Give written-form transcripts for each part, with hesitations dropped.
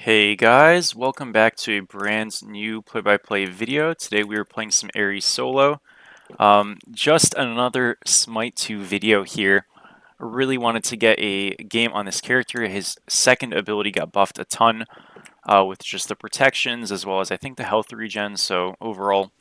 Hey guys, welcome back to a brand new play-by-play video. Today we are playing some Ares solo. Just another Smite 2 video here. I really wanted to get a game on this character. His second ability got buffed a ton with just the protections as well as I think the health regen. So overall,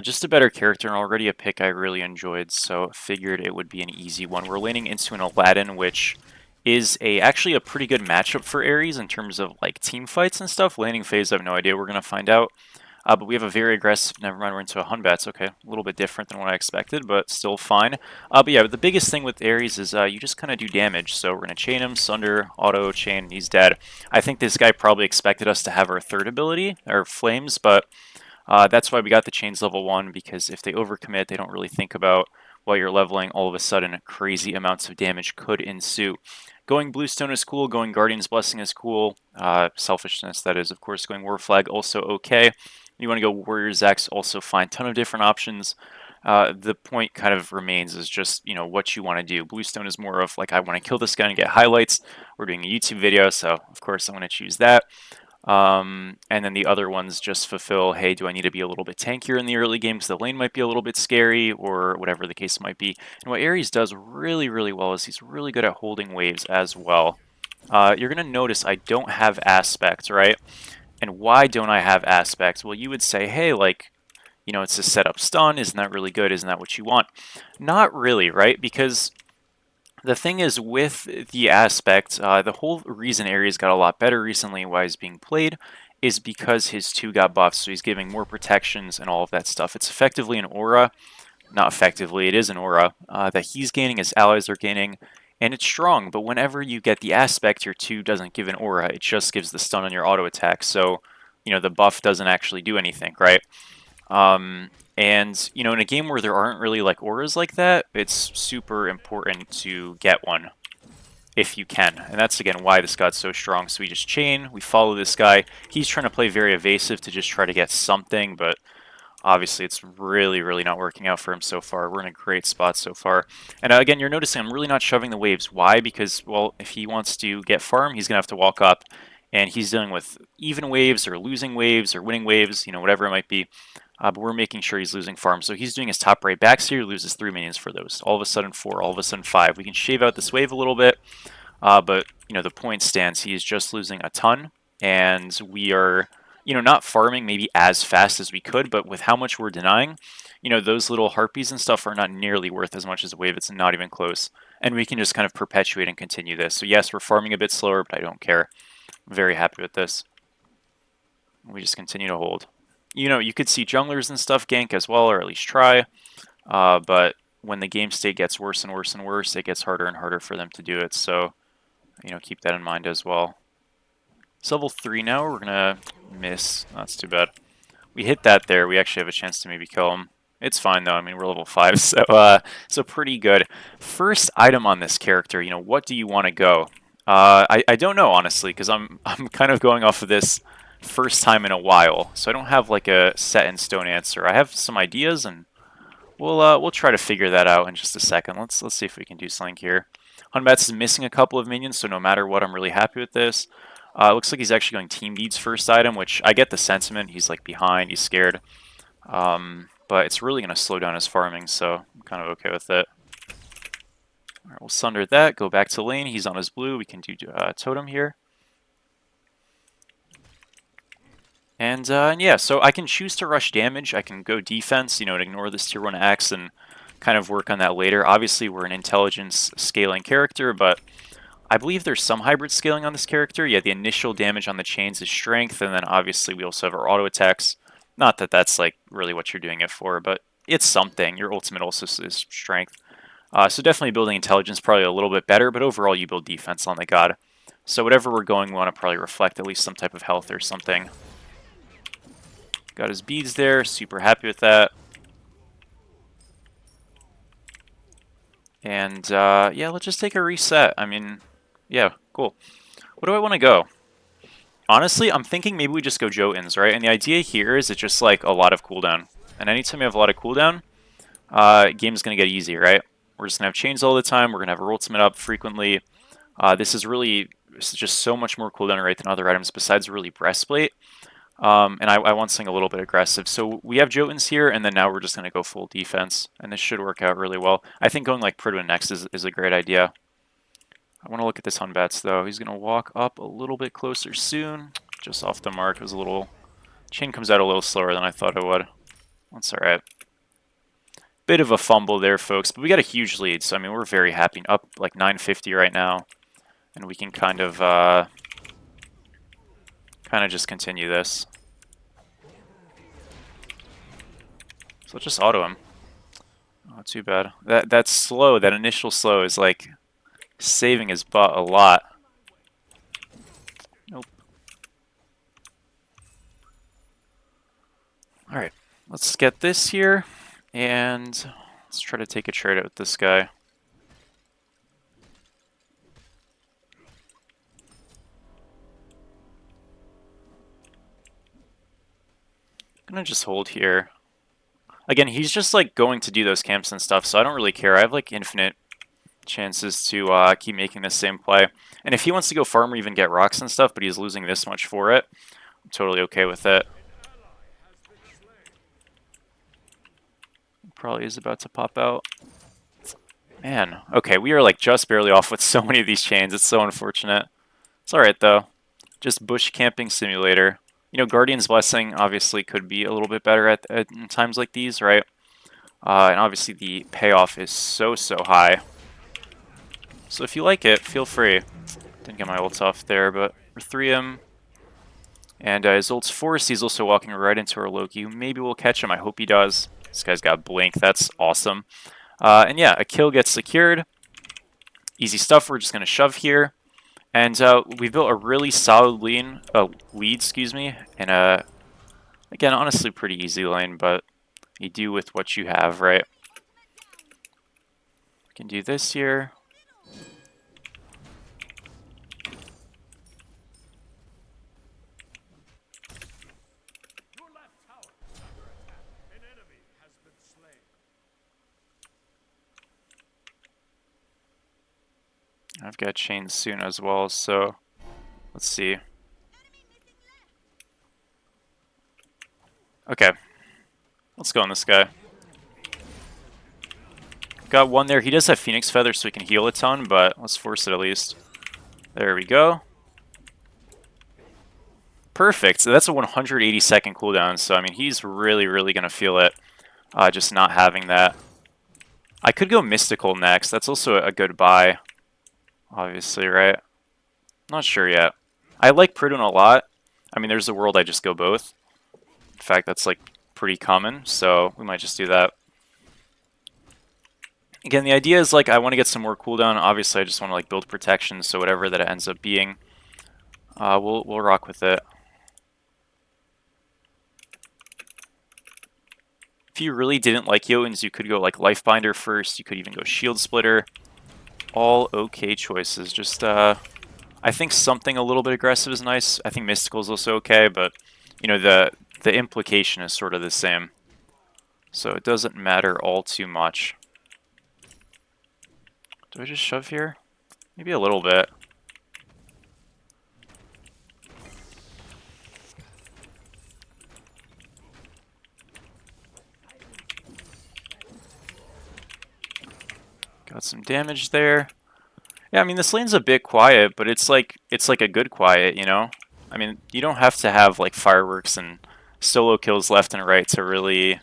just a better character and already a pick I really enjoyed. So figured it would be an easy one. We're laning into an Aladdin, which is actually a pretty good matchup for Ares in terms of like team fights and stuff. Laning phase, I have no idea. We're gonna find out. But we have a very aggressive. Never mind, we're into a Hunbats. Okay, a little bit different than what I expected, but still fine. But yeah, the biggest thing with Ares is you just kind of do damage. So we're gonna chain him, Sunder, auto chain. He's dead. I think this guy probably expected us to have our third ability, or Flames, but that's why we got the chains level 1, because if they overcommit, they don't really think about while you're leveling, all of a sudden crazy amounts of damage could ensue. Going Bluestone is cool, going Guardian's Blessing is cool, selfishness that is, of course, going War Flag also okay. You want to go Warrior's X, also fine, ton of different options. The point kind of remains is just, what you want to do. Bluestone is more of like, I want to kill this guy and get highlights. We're doing a YouTube video, so of course I'm going to choose that. And then the other ones just fulfill, hey, do I need to be a little bit tankier in the early game because the lane might be a little bit scary, or whatever the case might be. And what Ares does really, really well is he's really good at holding waves as well. You're going to notice I don't have aspect, right? And why don't I have aspect? Well, you would say, hey, like, it's a setup stun. Isn't that really good? Isn't that what you want? Not really, right? Because the thing is, with the aspect, the whole reason Ares got a lot better recently, why he's being played, is because his 2 got buffed, so he's giving more protections and all of that stuff. It's effectively an aura, not effectively, it is an aura, that he's gaining, his allies are gaining, and it's strong, but whenever you get the aspect, your 2 doesn't give an aura, it just gives the stun on your auto attack, so, the buff doesn't actually do anything, right? And, in a game where there aren't really like auras like that, it's super important to get one if you can. And that's, again, why this got so strong. So we just chain, we follow this guy. He's trying to play very evasive to just try to get something, but obviously it's really, really not working out for him so far. We're in a great spot so far. And again, you're noticing I'm really not shoving the waves. Why? Because, well, if he wants to get farm, he's going to have to walk up. And he's dealing with even waves or losing waves or winning waves, whatever it might be. But we're making sure he's losing farm. So he's doing his top right backs here, loses 3 minions for those. All of a sudden 4, all of a sudden 5. We can shave out this wave a little bit, but the point stands. He is just losing a ton, and we are, not farming maybe as fast as we could, but with how much we're denying, those little harpies and stuff are not nearly worth as much as a wave. It's not even close. And we can just kind of perpetuate and continue this. So yes, we're farming a bit slower, but I don't care. I'm very happy with this. We just continue to hold. You could see junglers and stuff gank as well, or at least try. But when the game state gets worse and worse and worse, it gets harder and harder for them to do it. So, keep that in mind as well. It's level 3 now. We're going to miss. That's too bad. We hit that there. We actually have a chance to maybe kill him. It's fine, though. I mean, we're level 5, so pretty good. First item on this character, what do you want to go? I don't know, honestly, because I'm kind of going off of this first time in a while, so I don't have like a set in stone answer. I have some ideas, and we'll try to figure that out in just a second. Let's see if we can do something here. Hunbats is missing a couple of minions, so no matter what, I'm really happy with this. Looks like he's actually going Team Deed's first item, which I get the sentiment. He's like behind, he's scared, but it's really going to slow down his farming, so I'm kind of okay with it. All right, we'll sunder that, go back to lane. He's on his blue. We can do totem here. And yeah, so I can choose to rush damage. I can go defense, and ignore this tier 1 axe and kind of work on that later. Obviously, we're an intelligence scaling character, but I believe there's some hybrid scaling on this character. Yeah, the initial damage on the chains is strength, and then obviously we also have our auto attacks. Not that that's like really what you're doing it for, but it's something. Your ultimate also is strength. So definitely building intelligence probably a little bit better, but overall you build defense on the god. So whatever we're going, we want to probably reflect at least some type of health or something. Got his beads there, super happy with that. And yeah, let's just take a reset. I mean, yeah, cool. What do I want to go? Honestly, I'm thinking maybe we just go Jotuns, right? And the idea here is it's just like a lot of cooldown. And anytime you have a lot of cooldown, game's going to get easy, right? We're just going to have chains all the time. We're going to have our ultimate up frequently. This is really it's just so much more cooldown rate than other items besides really Breastplate. And I want something a little bit aggressive. So we have Jotuns here, and then now we're just going to go full defense, and this should work out really well. I think going like Pridwin next is a great idea. I want to look at this Hunbats, though. He's going to walk up a little bit closer soon. Just off the mark. It was a little... Chain comes out a little slower than I thought it would. That's alright. Bit of a fumble there, folks, but we got a huge lead, so I mean, we're very happy. Up like 950 right now, and we can kind of just continue this. So let's just auto him. Not too bad. That slow, that initial slow is like saving his butt a lot. Nope. Alright, let's get this here, and let's try to take a trade out with this guy. I'm gonna just hold here. Again, he's just like going to do those camps and stuff, so I don't really care. I have like infinite chances to keep making the same play. And if he wants to go farm or even get rocks and stuff, but he's losing this much for it, I'm totally okay with it. Probably is about to pop out. Man, okay, we are like just barely off with so many of these chains. It's so unfortunate. It's alright though. Just bush camping simulator. You know, Guardian's Blessing obviously could be a little bit better at times like these, right? And obviously the payoff is so high. So if you like it, feel free. Didn't get my ult off there, but we're 3M. And his ult's forced. He's also walking right into our Loki. Maybe we'll catch him. I hope he does. This guy's got Blink. That's awesome. And yeah, a kill gets secured. Easy stuff. We're just going to shove here. And we've built a really solid lead, excuse me. And again, honestly, pretty easy lane, but you do with what you have, right? We can do this here. I've got chains soon as well, so let's see. Okay, let's go on this guy. Got one there. He does have Phoenix Feather, so he can heal a ton, but let's force it at least. There we go. Perfect. So that's a 180-second cooldown, so I mean, he's really going to feel it, just not having that. I could go Mystical next. That's also a good buy, obviously, right? Not sure yet. I like Pridwin a lot. I mean, there's a world I just go both. In fact, that's like pretty common, so we might just do that. Again, the idea is like I want to get some more cooldown. Obviously, I just want to like build protection, so whatever that it ends up being, we'll rock with it. If you really didn't like Jotuns, you could go like Lifebinder first. You could even go Shield Splitter. All okay choices. Just I think something a little bit aggressive is nice. I think Mystical is also okay, but you know the implication is sort of the same, so it doesn't matter all too much. Do I just shove here? Maybe a little bit. Got some damage there. Yeah, I mean this lane's a bit quiet, but it's like a good quiet, you know? I mean, you don't have to have like fireworks and solo kills left and right to really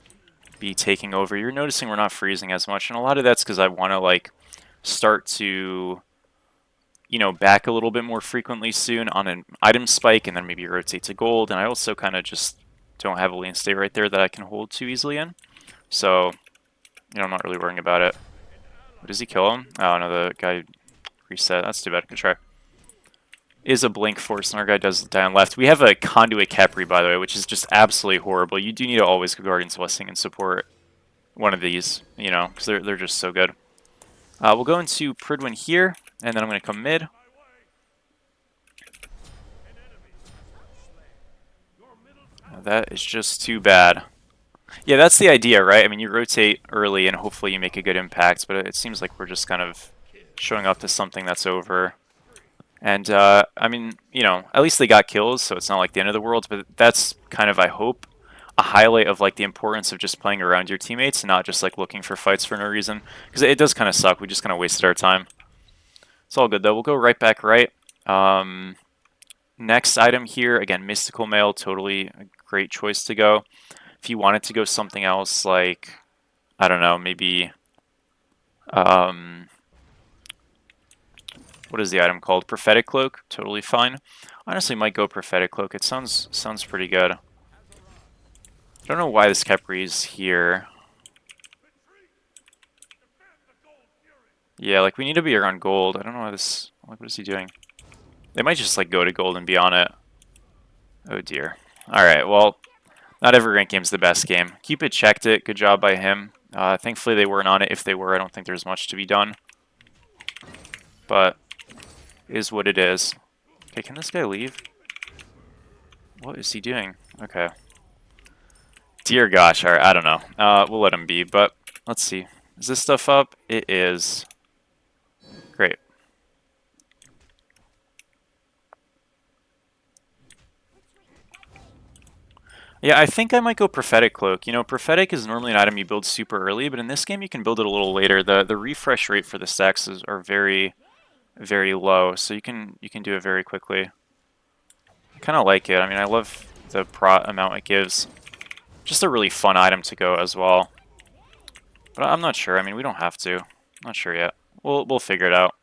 be taking over. You're noticing we're not freezing as much, and a lot of that's because I want to like start to, you know, back a little bit more frequently soon on an item spike, and then maybe rotate to gold. And I also kind of just don't have a lane stay right there that I can hold too easily in. So, you know, I'm not really worrying about it. Does he kill him? Oh no, the guy reset. That's too bad. Good try. Is a blink force, and our guy does die on left. We have a Conduit Capri, by the way, which is just absolutely horrible. You do need to always go Guardian's Blessing and support one of these, you know, because they're just so good. We'll go into Pridwin here, and then I'm going to come mid. That is just too bad. Yeah, that's the idea, right? I mean, you rotate early, and hopefully you make a good impact, but it seems like we're just kind of showing up to something that's over. And, I mean, you know, at least they got kills, so it's not like the end of the world, but that's kind of, I hope, a highlight of, like, the importance of just playing around your teammates and not just, like, looking for fights for no reason. Because it does kind of suck. We just kind of wasted our time. It's all good, though. We'll go right back right. Next item here, again, Mystical Mail, totally a great choice to go. If you wanted to go something else, like, I don't know, maybe, what is the item called? Prophetic Cloak, totally fine. Honestly, might go Prophetic Cloak. It sounds pretty good. I don't know why this Khepri is here. Yeah, like, we need to be around gold. I don't know why this, like, what is he doing? They might just, like, go to gold and be on it. Oh, dear. Alright, well, not every ranked game's the best game. Cupid checked it. Good job by him. Thankfully, they weren't on it. If they were, I don't think there's much to be done. But, is what it is. Okay, can this guy leave? What is he doing? Okay. Dear gosh, alright, I don't know. We'll let him be, but let's see. Is this stuff up? It is. Great. Yeah, I think I might go Prophetic Cloak. You know, Prophetic is normally an item you build super early, but in this game you can build it a little later. The refresh rate for the stacks are very, very low, so you can do it very quickly. I kind of like it. I mean, I love the prot amount it gives. Just a really fun item to go as well. But I'm not sure. I mean, we don't have to. Not sure yet. We'll figure it out.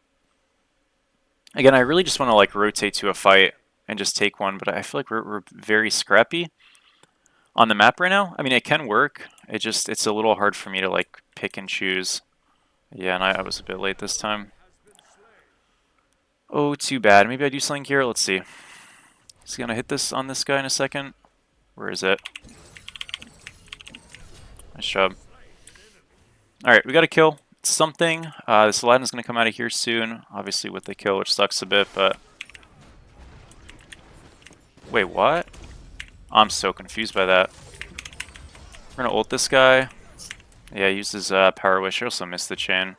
Again, I really just want to like rotate to a fight and just take one, but I feel like we're very scrappy on the map right now. I mean, it can work. It's a little hard for me to like pick and choose. Yeah, and I was a bit late this time. Oh, too bad. Maybe I do something here. Let's see. Is he gonna hit this on this guy in a second? Where is it? Nice job. Alright, we got a kill. It's something. This Aladdin's gonna come out of here soon. Obviously with the kill, which sucks a bit, but... Wait, what? I'm so confused by that. We're gonna ult this guy. Yeah, use his power wish. I also missed the chain.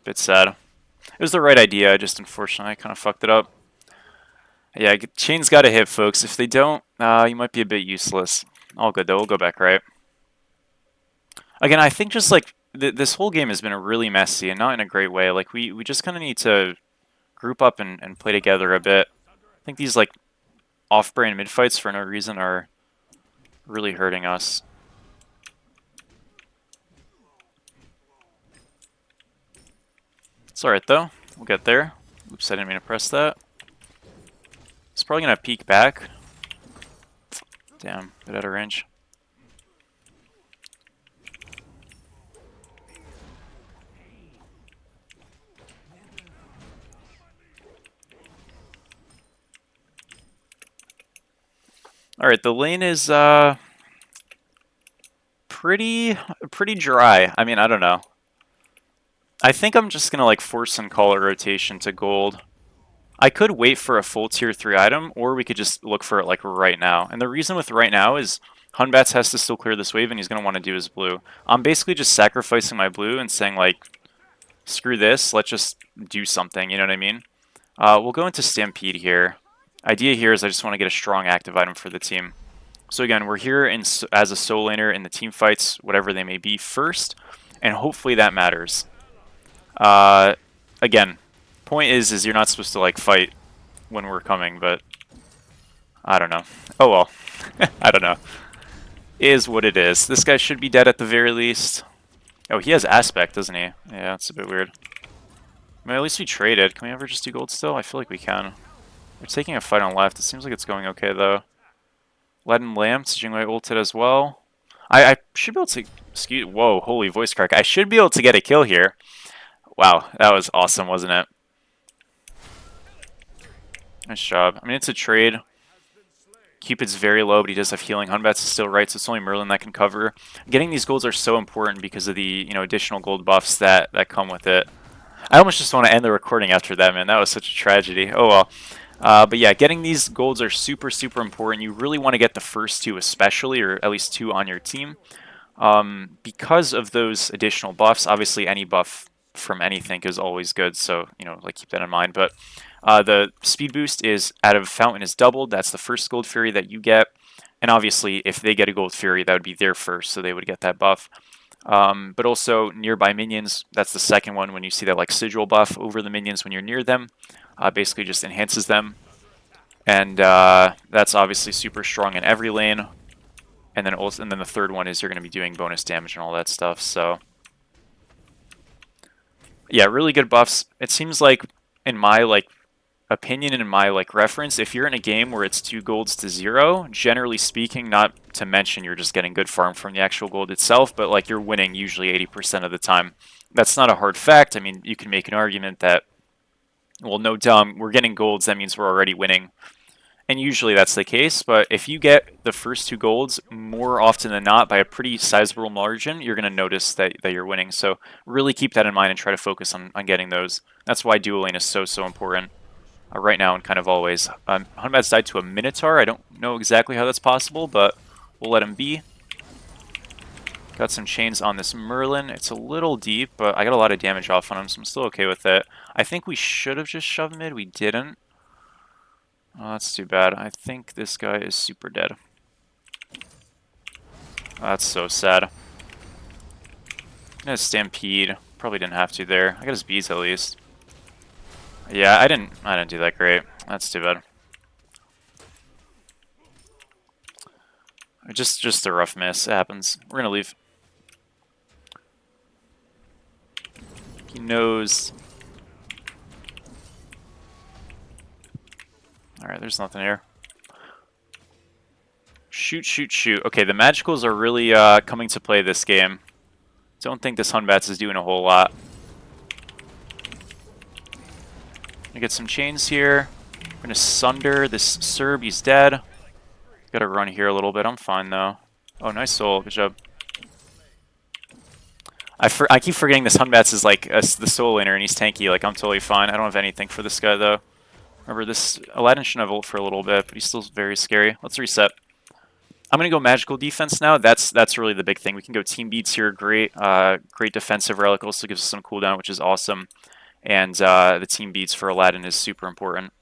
Bit sad. It was the right idea, just unfortunately I kind of fucked it up. Yeah, chain's gotta hit, folks. If they don't, you might be a bit useless. All good though, we'll go back right. Again, I think just like this whole game has been really messy and not in a great way. Like we just kind of need to group up and play together a bit. I think these like off-brand mid-fights for no reason are really hurting us. It's alright though. We'll get there. Oops, I didn't mean to press that. It's probably gonna peek back. Damn, bit out of range. Alright, the lane is pretty dry. I mean, I don't know. I think I'm just gonna like force and call a rotation to gold. I could wait for a full tier 3 item, or we could just look for it like right now. And the reason with right now is Hunbats has to still clear this wave and he's gonna want to do his blue. I'm basically just sacrificing my blue and saying like, screw this, let's just do something, you know what I mean? We'll go into Stampede here. Idea here is I just want to get a strong active item for the team. So again, we're here as a solo laner in the team fights, whatever they may be, first, and hopefully that matters. Again, point is you're not supposed to like fight when we're coming, but I don't know. Oh well, I don't know. Is what it is. This guy should be dead at the very least. Oh, he has aspect, doesn't he? Yeah, it's a bit weird. I mean, at least we traded. Can we ever just do gold still? I feel like we can. We're taking a fight on left. It seems like it's going okay though. Leaden Lamps, Jingwei ulted as well. I should be able to... Excuse... Whoa, holy voice crack. I should be able to get a kill here. Wow, that was awesome, wasn't it? Nice job. I mean, it's a trade. Cupid's very low, but he does have healing. Hunbats is still right, so it's only Merlin that can cover. Getting these golds are so important because of the additional gold buffs that come with it. I almost just want to end the recording after that, man. That was such a tragedy. Oh well. But yeah, getting these golds are super, super important. You really want to get the first two especially, or at least two on your team. Because of those additional buffs, obviously any buff from anything is always good, so, like, keep that in mind. But The speed boost is out of Fountain is doubled. That's the first Gold Fury that you get. And obviously, if they get a Gold Fury, that would be their first, so they would get that buff. But also nearby minions, that's the second one when you see that like sigil buff over the minions when you're near them. Basically just enhances them. And that's obviously super strong in every lane. And then the third one is you're going to be doing bonus damage and all that stuff. So yeah, really good buffs. It seems like in my opinion and in my reference, if you're in a game where it's 2 golds to 0, generally speaking, not to mention you're just getting good farm from the actual gold itself, but like you're winning usually 80% of the time. That's not a hard fact. I mean, you can make an argument that, well, no dumb, we're getting golds, that means we're already winning. And usually that's the case, but if you get the first 2 golds more often than not by a pretty sizable margin, you're going to notice that you're winning. So really keep that in mind and try to focus on getting those. That's why dual lane is so important. Right now and kind of always. Hunbat's died to a Minotaur. I don't know exactly how that's possible, but we'll let him be. Got some chains on this Merlin. It's a little deep, but I got a lot of damage off on him, so I'm still okay with it. I think we should have just shoved mid. We didn't. Oh, that's too bad. I think this guy is super dead. That's so sad. I'm gonna Stampede. Probably didn't have to there. I got his beads at least. Yeah, I didn't do that great. That's too bad. Just a rough miss. It happens. We're gonna leave. He knows. Alright, there's nothing here. Shoot, shoot, shoot. Okay, the magicals are really coming to play this game. Don't think this Hunbats is doing a whole lot. Gonna get some chains here. We're gonna sunder this Serb. He's dead. Gotta run here a little bit. I'm fine though. Oh, nice soul. Good job. I keep forgetting this Hunbats is like the soul laner and he's tanky. Like I'm totally fine. I don't have anything for this guy though. Remember this Aladdin shouldn't have ult for a little bit, but he's still very scary. Let's reset. I'm gonna go magical defense now. That's really the big thing. We can go team beats here. Great, great defensive relic also gives us some cooldown, which is awesome. And the team beats for Aladdin is super important.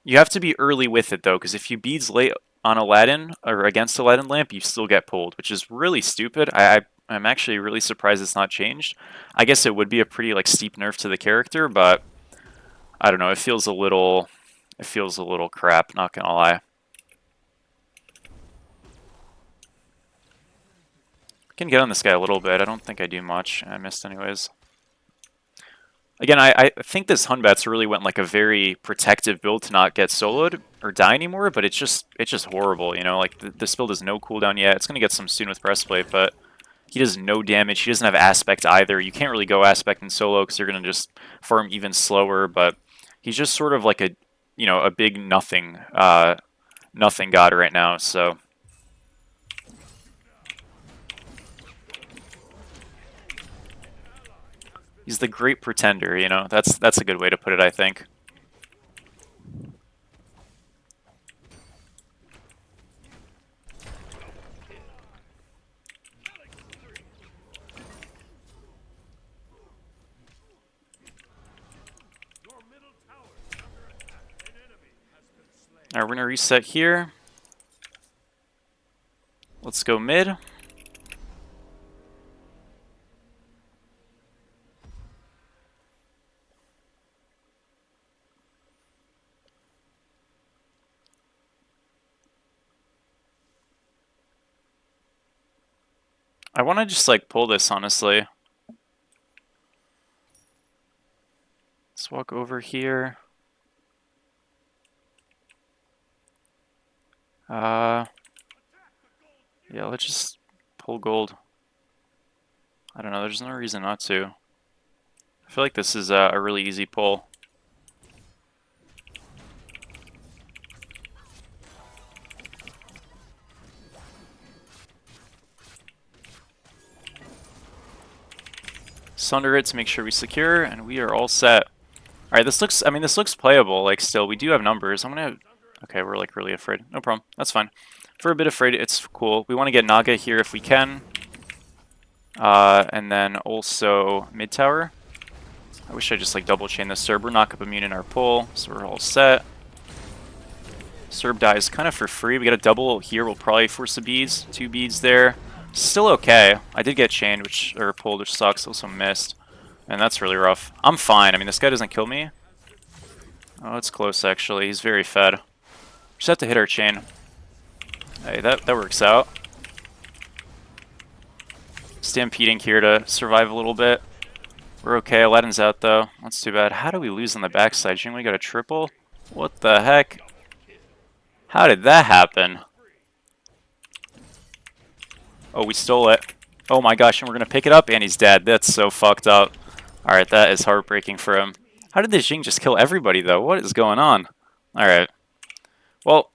You have to be early with it though, because if you beads late on Aladdin or against Aladdin Lamp, you still get pulled, which is really stupid. I'm actually really surprised it's not changed. I guess it would be a pretty steep nerf to the character, but I don't know. It feels a little crap. Not gonna lie. Can get on this guy a little bit. I don't think I do much. I missed anyways. Again, I think this Hunbats really went like a very protective build to not get soloed or die anymore, but it's just horrible, you know? Like this build has no cooldown yet. It's gonna get some soon with breastplate, but he does no damage. He doesn't have aspect either. You can't really go aspect in solo because you're gonna just farm even slower, but he's just sort of like a big nothing nothing god right now, so he's the great pretender, you know? That's a good way to put it, I think. Alright, we're gonna reset here. Let's go mid. I want to just pull this, honestly. Let's walk over here. Yeah, let's just pull gold. I don't know, there's no reason not to. I feel like this is a really easy pull. Sunder it to make sure we secure, and we are all set. Alright, this looks playable, still. We do have numbers. Okay, we're really afraid. No problem. That's fine. For a bit afraid, it's cool. We want to get Naga here if we can. And then also mid tower. I wish I just like double chain the Serb. We're knock up immune in our pull, so we're all set. Serb dies kind of for free. We get a double here. We'll probably force the beads. 2 beads there. Still okay. I did get chained, or pulled, which sucks. Also missed. And that's really rough. I'm fine. I mean, this guy doesn't kill me. Oh, it's close, actually. He's very fed. Just have to hit our chain. Hey, that works out. Stampeding here to survive a little bit. We're okay. Aladdin's out, though. That's too bad. How do we lose on the backside? Jing, we got a triple? What the heck? How did that happen? Oh, we stole it. Oh my gosh, and we're going to pick it up, and he's dead. That's so fucked up. Alright, that is heartbreaking for him. How did this Jing just kill everybody, though? What is going on? Alright. Well,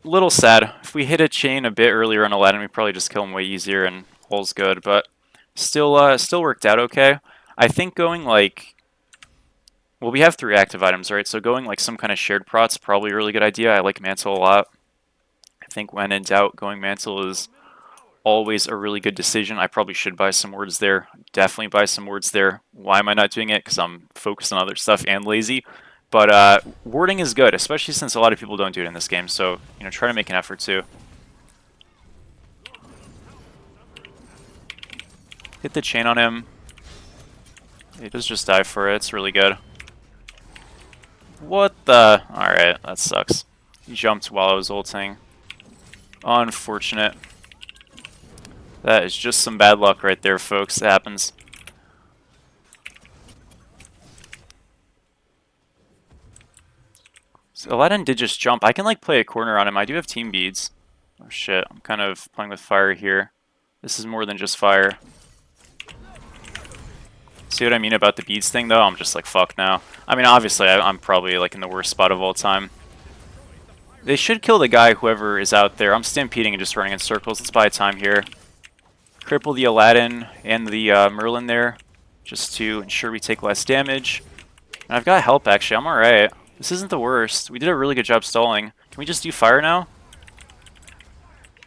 little sad. If we hit a chain a bit earlier on Aladdin, we probably just kill him way easier, and all's good. But still worked out okay. I think going, like... Well, we have 3 active items, right? So going, like, some kind of shared prot's probably a really good idea. I like Mantle a lot. I think when in doubt, going Mantle is always a really good decision. I probably should buy some words there. Definitely buy some words there. Why am I not doing it? Because I'm focused on other stuff and lazy. But warding is good, especially since a lot of people don't do it in this game. So, you know, try to make an effort too. Hit the chain on him. He does just die for it. It's really good. What the? Alright, that sucks. He jumped while I was ulting. Unfortunate. That is just some bad luck right there, folks. It happens. So Aladdin did just jump. I can, like, play a corner on him. I do have team beads. Oh, shit. I'm kind of playing with fire here. This is more than just fire. See what I mean about the beads thing, though? I'm just like, fuck now. I mean, obviously, I'm probably, like, in the worst spot of all time. They should kill the guy, whoever is out there. I'm stampeding and just running in circles. Let's buy time here. Cripple the Aladdin and the Merlin there, just to ensure we take less damage. And I've got help, actually. I'm alright. This isn't the worst. We did a really good job stalling. Can we just do fire now?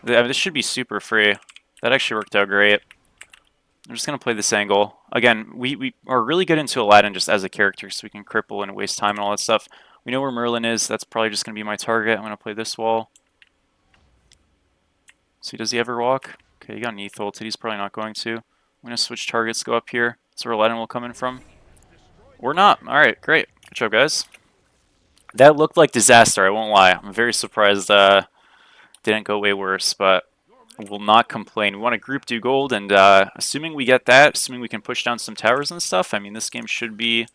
I mean, this should be super free. That actually worked out great. I'm just going to play this angle. Again, we are really good into Aladdin just as a character, so we can cripple and waste time and all that stuff. We know where Merlin is. That's probably just going to be my target. I'm going to play this wall. See, does he ever walk? Okay, he got an ETH ulted. He's probably not going to. I'm going to switch targets, go up here. That's where Aladdin will come in from. Or not. Alright, great. Good job, guys. That looked like disaster, I won't lie. I'm very surprised didn't go way worse, but will not complain. We want to group do gold, and assuming we get that, assuming we can push down some towers and stuff, I mean, this game should be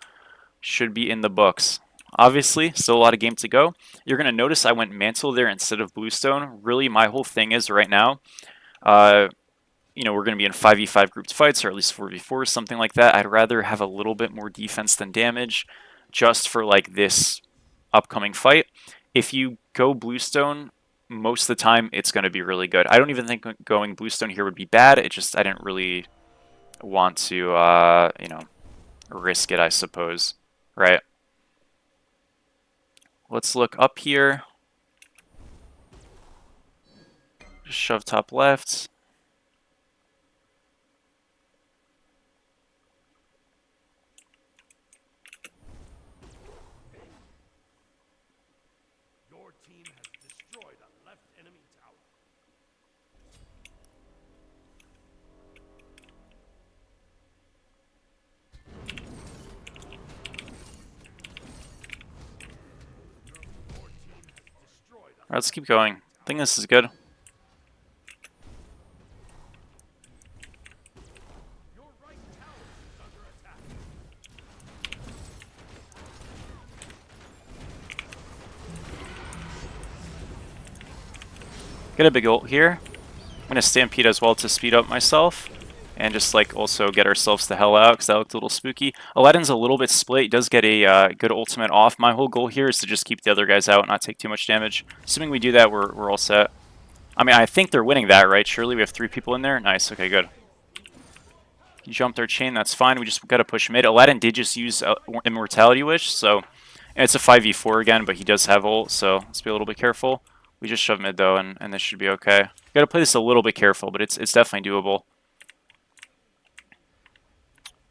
in the books. Obviously, still a lot of game to go. You're going to notice I went Mantle there instead of Bluestone. Really, my whole thing is right now, you know, we're going to be in 5v5 grouped fights, or at least 4v4, something like that. I'd rather have a little bit more defense than damage, just for, like, this upcoming fight. If you go Bluestone, most of the time, it's going to be really good. I don't even think going Bluestone here would be bad. It just, I didn't really want to, you know, risk it, I suppose. Right? Let's look up here. Just shove top left. Your team has destroyed a left enemy tower. Alright, let's keep going. I think this is good. Your right tower is under attack. Get a big ult here. I'm going to stampede as well to speed up myself. And just, like, also get ourselves the hell out, because that looked a little spooky. Aladdin's a little bit split. He does get a good ultimate off. My whole goal here is to just keep the other guys out and not take too much damage. Assuming we do that, we're all set. I mean, I think they're winning that, right? Surely we have 3 people in there? Nice, okay, good. He jumped our chain, that's fine. We just got to push mid. Aladdin did just use Immortality Wish, so... And it's a 5v4 again, but he does have ult, so let's be a little bit careful. We just shove mid, though, and this should be okay. Got to play this a little bit careful, but it's definitely doable.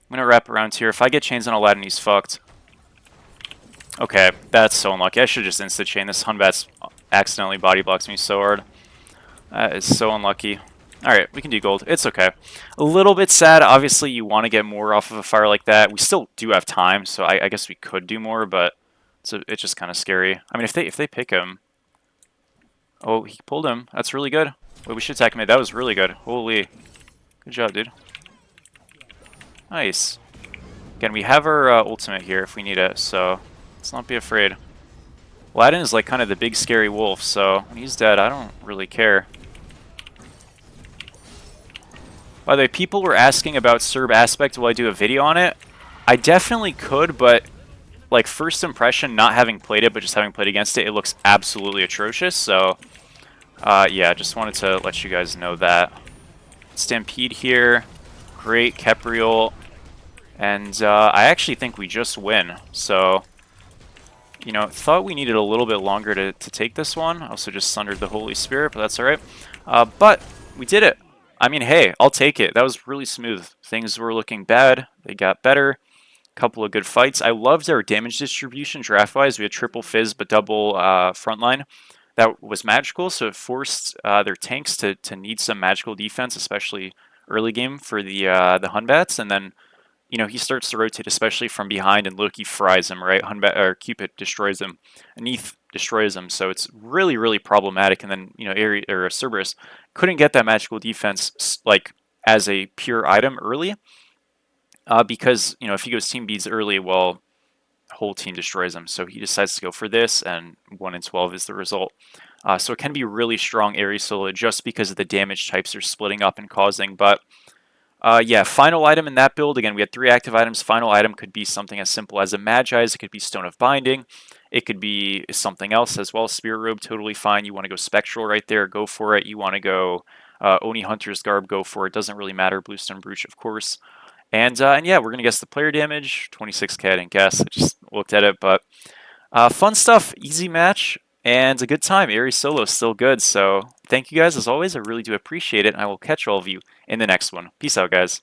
I'm gonna wrap around here. If I get chains on Aladdin, he's fucked. Okay, that's so unlucky. I should just insta-chain. This Hunbat's accidentally body blocks me so hard. That is so unlucky. Alright, we can do gold. It's okay. A little bit sad. Obviously, you want to get more off of a fire like that. We still do have time, so I guess we could do more, but it's just kind of scary. I mean, if they pick him... Oh, he pulled him. That's really good. Wait, we should attack him. That was really good. Holy. Good job, dude. Nice. Again, we have our ultimate here if we need it, so let's not be afraid. Aladdin is like kind of the big scary wolf, so when he's dead, I don't really care. By the way, people were asking about Serb Aspect. Will I do a video on it? I definitely could, but like first impression, not having played it, but just having played against it, it looks absolutely atrocious. So, yeah, just wanted to let you guys know that. Stampede here. Great Kepriel. And I actually think we just win. So, you know, thought we needed a little bit longer to take this one. Also just sundered the Holy Spirit, but that's alright. But we did it. I mean, hey, I'll take it. That was really smooth. Things were looking bad. They got better. Couple of good fights. I loved our damage distribution draft-wise. We had triple fizz but double frontline. That was magical, so it forced their tanks to need some magical defense, especially early game for the Hunbats. And then, you know, he starts to rotate, especially from behind, and Loki fries him, right? Hunbat or Cupid destroys him. Neith destroys him, so it's really, really problematic. And then, you know, Cerberus couldn't get that magical defense like as a pure item early, because you know if he goes team beads early, well, whole team destroys him. So he decides to go for this, and 1 in 12 is the result. So it can be really strong Ares solo just because of the damage types are splitting up and causing. But yeah, final item in that build, again, we had 3 active items. Final item could be something as simple as a Magi's. It could be Stone of Binding. It could be something else as well. Spirit Robe, totally fine. You want to go Spectral right there, go for it. You want to go Oni Hunter's Garb, go for it. Doesn't really matter. Bluestone Brooch, of course. And yeah, we're going to guess the player damage. 26k, I didn't guess. I just looked at it. But fun stuff. Easy match. And a good time. Ares solo is still good. So thank you guys as always. I really do appreciate it. And I will catch all of you in the next one. Peace out, guys.